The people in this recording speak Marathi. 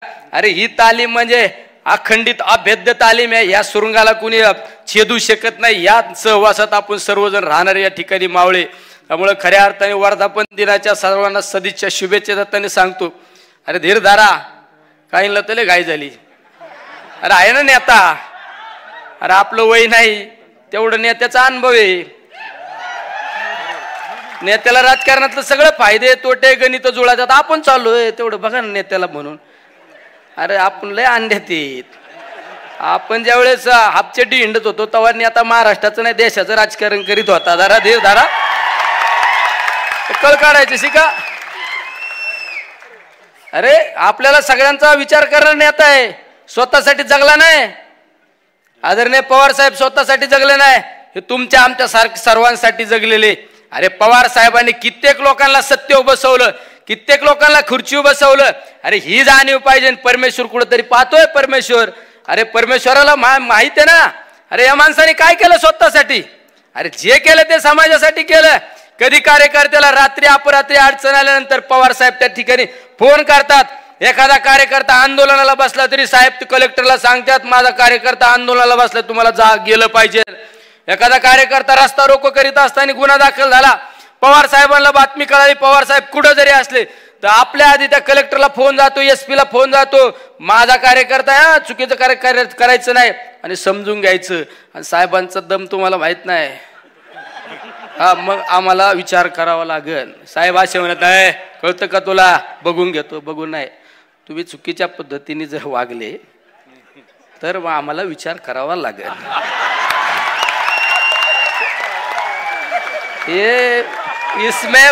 अरे ही तालीम म्हणजे अखंडित अभेद्य तालीम आहे. या सुरुंगाला कुणी छेदू शकत नाही. या सहवासात आपण सर्वजण राहणारे या ठिकाणी मावळे. त्यामुळे खऱ्या अर्थाने वर्धापन दिनाच्या सर्वांना सदिच्छा शुभेच्छा दत्ताने सांगतो. अरे धीर धारा काहींना तले घाई झाली. अरे आहे ना नेता. अरे आपलं वय नाही तेवढं नेत्याचा अनुभव आहे. नेत्याला राजकारणातलं सगळं फायदे तोटे गणित जुळातात. आपण चाललोय तेवढं बघा ना नेत्याला म्हणून. अरे आपण लय अंड्यात येत. आपण ज्या वेळेस हापचेटी हिंडत होतो तेव्हा आता महाराष्ट्राचं नाही देशाचं राजकारण करीत होता. जरा धीर धारा कळ काढायचे शिका. अरे आपल्याला सगळ्यांचा विचार करणार नेता आहे. स्वतःसाठी जगला नाही. आदरणीय पवार साहेब स्वतःसाठी जगले नाही. हे तुमच्या आमच्या सर्वांसाठी जगलेले. अरे पवार साहेबांनी कित्येक लोकांना सत्य बसवलं. कित्येक लोकांना खुर्ची बसवलं. अरे ही जाणीव पाहिजे. परमेश्वर कुठेतरी पाहतोय परमेश्वर. अरे परमेश्वराला माहित आहे ना. अरे या माणसाने काय केलं स्वतःसाठी. अरे जे केलं ते समाजासाठी केलं. कधी कार्यकर्त्याला रात्री अपरात्री अडचण आल्यानंतर पवार साहेब त्या ठिकाणी फोन करतात. एखादा कार्यकर्ता आंदोलनाला बसला तरी साहेब कलेक्टरला सांगतात माझा कार्यकर्ता आंदोलनाला बसला तुम्हाला गेलं पाहिजे. एखादा कार्यकर्ता रस्ता रोको करीत असताना गुन्हा दाखल झाला. पवार साहेबांना बातमी कळाली. पवार साहेब कुठं जरी असले तर आपल्या आधी त्या कलेक्टरला फोन जातो SP ला फोन जातो. माझा कार्यकर्ता आहे चुकीचं कार्य करायचं नाही आणि समजून घ्यायचं. आणि साहेबांचा दम तुम्हाला माहित नाही. हा मग आम्हाला विचार करावा लागेल. साहेब असे म्हणत आहे कळतं का तुला बघून घेतो. बघून नाही तुम्ही चुकीच्या पद्धतीने जर वागले तर मग आम्हाला विचार करावा लागेल. ये इसमें